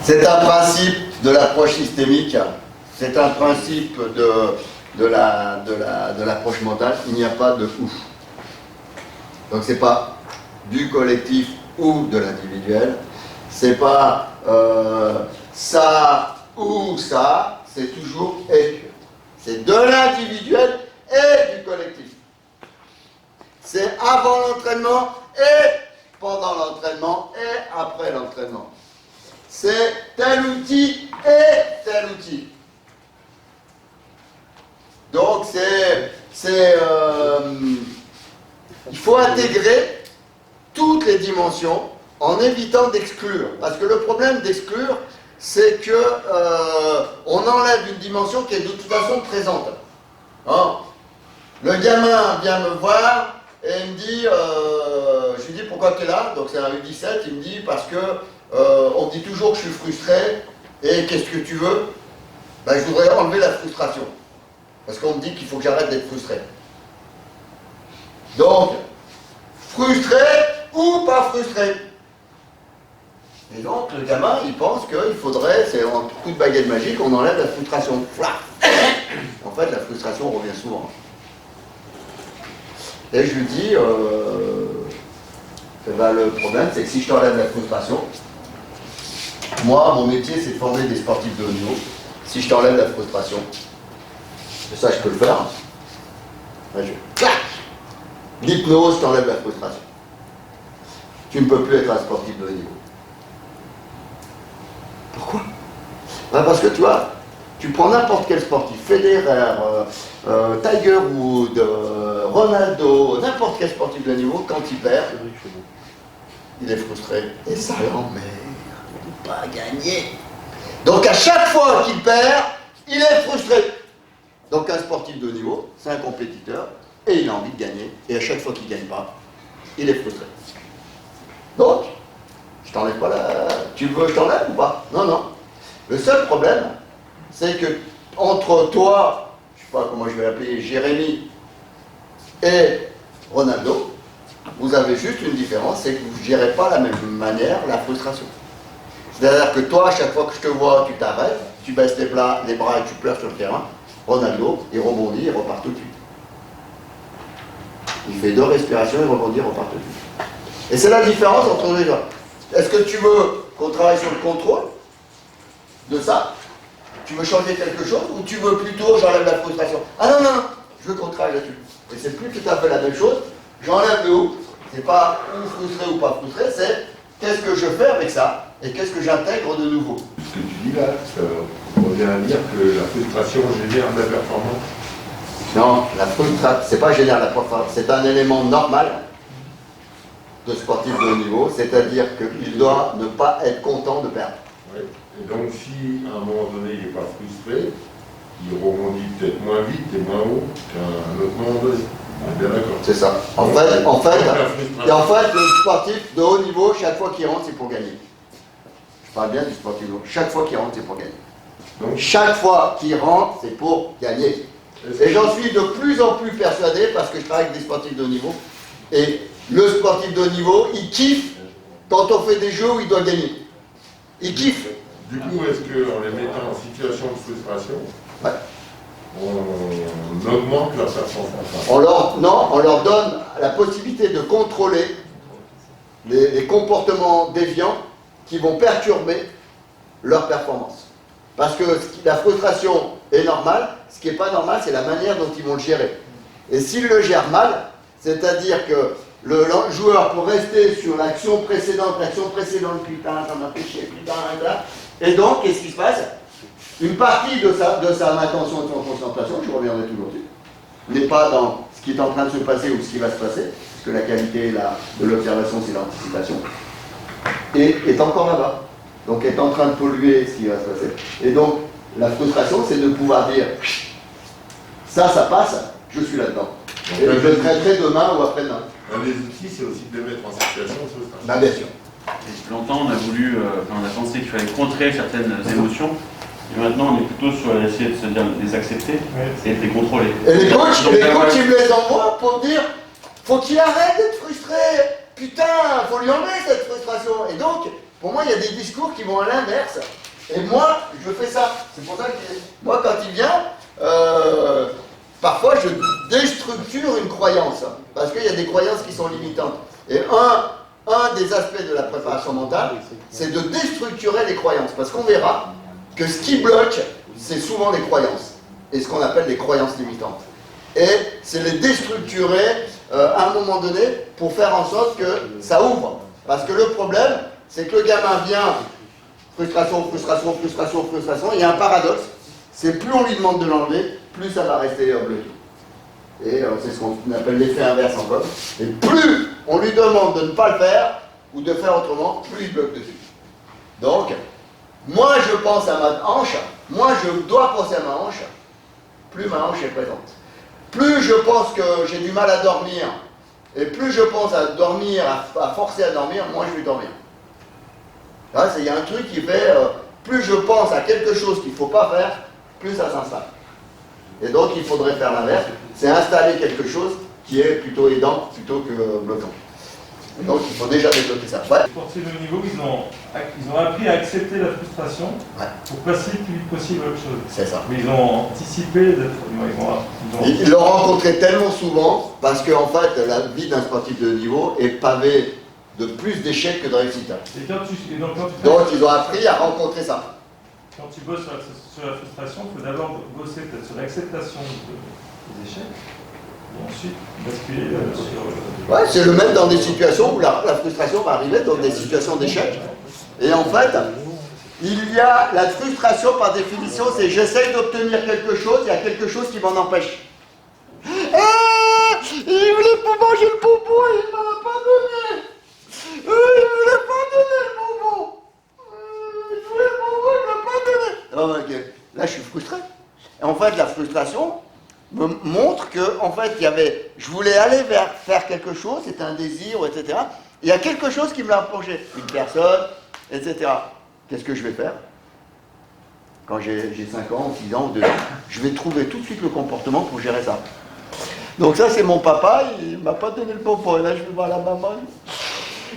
C'est un principe de l'approche systémique, c'est un principe de l'approche mentale, il n'y a pas de ou. Donc c'est pas du collectif ou de l'individuel, c'est pas ça ou ça, c'est toujours et. C'est de l'individuel et du collectif. C'est avant l'entraînement et pendant l'entraînement et après l'entraînement. C'est tel outil et tel outil. Donc il faut intégrer toutes les dimensions en évitant d'exclure. Parce que le problème d'exclure, c'est que on enlève une dimension qui est de toute façon présente. Hein? Le gamin vient me voir et il me dit, je lui dis pourquoi tu es là, donc c'est un U17, il me dit parce que on me dit toujours que je suis frustré et qu'est-ce que tu veux? Ben, je voudrais enlever la frustration. Parce qu'on me dit qu'il faut que j'arrête d'être frustré. Donc, frustré ou pas frustré. Et donc, le gamin, il pense qu'il faudrait, c'est un coup de baguette magique, on enlève la frustration. En fait, la frustration revient souvent. Et je lui dis, ben, le problème, c'est que si je t'enlève la frustration, moi, mon métier, c'est de former des sportifs de haut niveau. Si je t'enlève la frustration, et ça, je peux le faire. Ben, l'hypnose t'enlève la frustration. Tu ne peux plus être un sportif de haut niveau. Pourquoi? Ben parce que tu vois, tu prends n'importe quel sportif, Federer, Tiger Woods, Ronaldo, n'importe quel sportif de haut niveau, quand il perd, il est frustré. Et ça l'emmerde, il ne peut pas gagner. Donc à chaque fois qu'il perd, il est frustré. Donc un sportif de haut niveau, c'est un compétiteur, et il a envie de gagner, et à chaque fois qu'il ne gagne pas, il est frustré. Donc, je t'enlève pas la... Tu veux que je t'enlève ou pas? Non, non. Le seul problème, c'est que entre toi, je sais pas comment je vais l'appeler, Jérémy et Ronaldo, vous avez juste une différence, c'est que vous ne gérez pas de la même manière la frustration. C'est-à-dire que toi, à chaque fois que je te vois, tu t'arrêtes, tu baisses les bras et tu pleures sur le terrain. Ronaldo, il rebondit, il repart tout de suite. Il fait 2 respirations, il rebondit, il repart tout de suite. Et c'est la différence entre les deux. Est-ce que tu veux qu'on travaille sur le contrôle de ça? Tu veux changer quelque chose? Ou tu veux plutôt j'enlève la frustration? Ah non, non, non, je veux qu'on travaille là-dessus. Et c'est plus tout à fait la même chose. J'enlève le ou. C'est pas ou frustré ou pas frustré, c'est qu'est-ce que je fais avec ça? Et qu'est-ce que j'intègre de nouveau? Ce que tu dis là, ça revient à dire que la frustration génère de la performance. Non, la frustration, c'est pas génère la performance, c'est un élément normal de sportif de haut niveau, c'est-à-dire qu'il doit ne pas être content de perdre. Ouais. Et donc si à un moment donné il n'est pas frustré, il rebondit peut-être moins vite et moins haut qu'un autre moment donné. Bien d'accord. C'est ça. En fait, le sportif de haut niveau, chaque fois qu'il rentre, c'est pour gagner. Je parle bien du sportif de haut. Chaque fois qu'il rentre, c'est pour gagner. Donc, chaque fois qu'il rentre, c'est pour gagner. Et j'en suis de plus en plus persuadé parce que je travaille avec des sportifs de haut niveau. Et le sportif de haut niveau, il kiffe quand on fait des jeux où il doit gagner. Il kiffe. Du coup, est-ce qu'en les mettant en situation de frustration, ouais, on augmente leur performance? On leur donne la possibilité de contrôler les comportements déviants qui vont perturber leur performance. Parce que la frustration est normale, ce qui n'est pas normal, c'est la manière dont ils vont le gérer. Et s'ils le gèrent mal, c'est-à-dire que le joueur peut rester sur l'action précédente, putain, ça m'a fait chier, putain, là. Et donc, qu'est-ce qui se passe? Une partie de sa attention et de son concentration, je reviendrai toujours dessus, n'est pas dans ce qui est en train de se passer ou ce qui va se passer, parce que la qualité de l'observation, c'est l'anticipation, et est encore là-bas. Donc, est en train de polluer ce qui va se passer. Et donc, la frustration, c'est de pouvoir dire, ça passe, je suis là-dedans. Et je le traiterai demain ou après-demain. Un des outils, c'est aussi de les mettre en situation de frustration. Bah, bien sûr. Et longtemps, on a pensé qu'il fallait contrer certaines émotions. Et maintenant, on est plutôt sur essayer de se dire de les accepter et de les contrôler. Et les coachs, ils me les envoient pour dire faut qu'il arrête d'être frustré. Putain, faut lui enlever cette frustration. Et donc, pour moi, il y a des discours qui vont à l'inverse. Et moi, je fais ça. C'est pour ça que moi, quand il vient, parfois je déstructure une croyance. Parce qu'il y a des croyances qui sont limitantes. Et un des aspects de la préparation mentale, c'est de déstructurer les croyances. Parce qu'on verra que ce qui bloque, c'est souvent les croyances. Et ce qu'on appelle les croyances limitantes. Et c'est les déstructurer à un moment donné pour faire en sorte que ça ouvre. Parce que le problème, c'est que le gamin vient, frustration, frustration, frustration, frustration, il y a un paradoxe, c'est plus on lui demande de l'enlever, plus ça va rester bloqué. Et c'est ce qu'on appelle l'effet inverse en com. Et plus on lui demande de ne pas le faire, ou de faire autrement, plus il bloque dessus. Donc, moi je pense à ma hanche, moi je dois penser à ma hanche, plus ma hanche est présente. Plus je pense que j'ai du mal à dormir, et plus je pense à dormir, à forcer à dormir, moins je vais dormir. Là, il y a un truc qui fait, plus je pense à quelque chose qu'il ne faut pas faire, plus ça s'installe. Et donc il faudrait faire l'inverse, c'est installer quelque chose qui est plutôt aidant, plutôt que bloquant. Donc il faut déjà débloquer ça. Ouais. Les sportifs de haut niveau, ils ont appris à accepter la frustration pour passer le plus vite possible à autre chose. C'est ça. Mais ils ont anticipé d'être. Ils l'ont rencontré tellement souvent parce qu'en fait la vie d'un sportif de haut niveau est pavée de plus d'échecs que de réussites. Donc ils ont appris à rencontrer ça. Quand tu bosses sur la frustration, il faut d'abord bosser peut-être sur l'acceptation des échecs. Et ensuite, basculer sur... Ouais, c'est le même dans des situations où la frustration va arriver, dans des situations d'échec. Et en fait, il y a la frustration par définition, c'est j'essaye d'obtenir quelque chose, il y a quelque chose qui m'en empêche. Il voulait pas manger le bonbon et il ne m'a pas donné. Il ne voulait pas donner le bonbon. Il voulait le bonbon, il ne m'a pas donné. Oh, okay. Là, je suis frustré. Et en fait, la frustration me montre que, en fait, je voulais aller vers faire quelque chose, c'était un désir, etc. Il y a quelque chose qui me l'a empêché, une personne, etc. Qu'est-ce que je vais faire? Quand j'ai 5 ans, 6 ans ou 2 ans, je vais trouver tout de suite le comportement pour gérer ça. Donc ça, c'est mon papa, il ne m'a pas donné le bonbon. Et là, je vais voir la maman.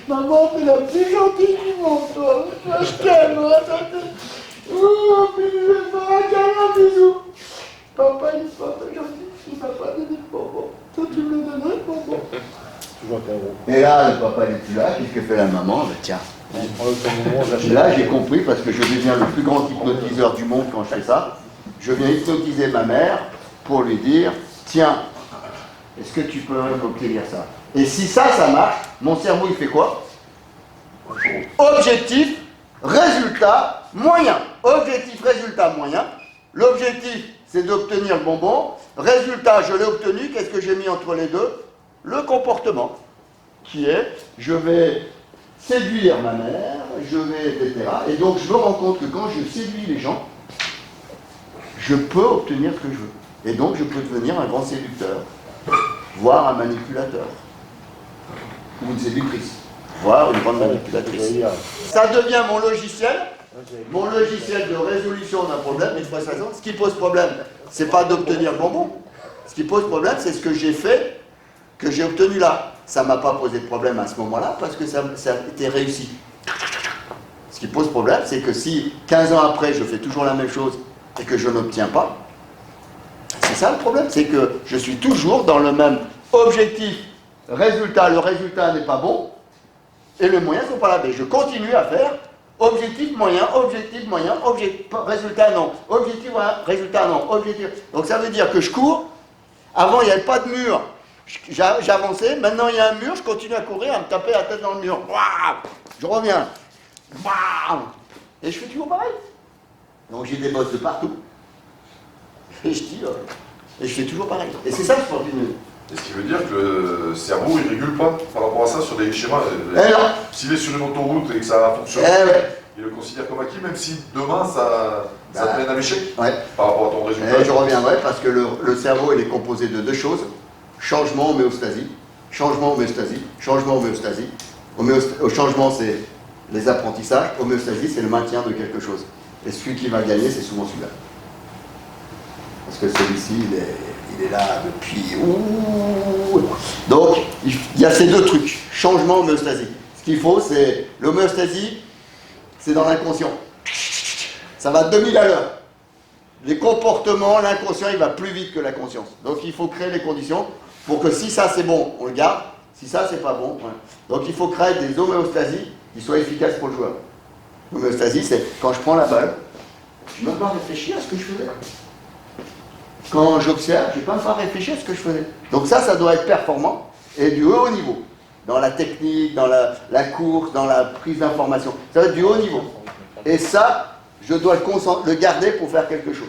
Maman, t'es la plus gentille du monde, toi. Je t'aime, oh, mais je vais faire un câlin, un bisou. Papa, il n'est pas gentil, il ne m'a pas donné le bonbon. Toi, tu me le donnerais, le bonbon. Et là, le papa n'est plus là, qu'est-ce que fait la maman? Tiens. Là, j'ai compris, parce que je deviens le plus grand hypnotiseur du monde quand je fais ça. Je viens hypnotiser ma mère pour lui dire, tiens, est-ce que tu peux m'obtenir ça? Et si ça marche, mon cerveau, il fait quoi? Objectif, résultat, moyen. Objectif, résultat, moyen. L'objectif, c'est d'obtenir le bonbon. Résultat, je l'ai obtenu. Qu'est-ce que j'ai mis entre les deux? Le comportement, qui est, je vais séduire ma mère, je vais, etc. Et donc, je me rends compte que quand je séduis les gens, je peux obtenir ce que je veux. Et donc, je peux devenir un grand séducteur, voire un manipulateur, ou une séductrice, voire une grande manipulatrice. Ça devient mon logiciel de résolution d'un problème, mais de toute façon, ce qui pose problème, c'est pas d'obtenir le bonbon. Ce qui pose problème, c'est ce que j'ai fait, que j'ai obtenu là. Ça ne m'a pas posé de problème à ce moment-là, parce que ça a été réussi. Ce qui pose problème, c'est que si 15 ans après, je fais toujours la même chose et que je n'obtiens pas, c'est ça le problème, c'est que je suis toujours dans le même objectif, résultat, le résultat n'est pas bon, et les moyens ne sont pas là. Mais je continue à faire objectif moyen, résultat non, objectif moyen, résultat non, objectif. Donc ça veut dire que je cours, avant il n'y avait pas de mur, j'avançais, maintenant il y a un mur, je continue à courir, à me taper la tête dans le mur. Je reviens. Et je fais toujours pareil. Donc j'ai des bosses de partout. Et je tire. Et je fais toujours pareil. Et c'est ça le sport du nœud. Et ce qui veut dire que le cerveau, il ne régule pas par rapport à ça sur des schémas. S'il est sur une autoroute et que ça fonctionne, il le considère comme acquis, même si demain ça te mène à l'échec par rapport à ton résultat. Et je reviendrai parce que le cerveau, il est composé de deux choses. Changement, homéostasie. Changement, homéostasie. Changement, homéostasie. Au changement, c'est les apprentissages. Homéostasie, c'est le maintien de quelque chose. Et celui qui va gagner, c'est souvent celui-là. Parce que celui-ci, il est là depuis... Donc, il y a ces deux trucs. Changement, homéostasie. Ce qu'il faut, c'est... L'homéostasie, c'est dans l'inconscient. ça va 2000 à l'heure. Les comportements, l'inconscient, il va plus vite que la conscience. Donc il faut créer les conditions pour que si ça c'est bon, on le garde. Si ça c'est pas bon, ouais. Donc il faut créer des homéostasies qui soient efficaces pour le joueur. L'homéostasie, c'est quand je prends la balle, je ne vais pas réfléchir à ce que je faisais. Quand j'observe, je ne vais pas me faire réfléchir à ce que je faisais. Donc ça doit être performant et du haut niveau. Dans la technique, dans la course, dans la prise d'information. Ça va être du haut niveau. Et ça, je dois le garder pour faire quelque chose.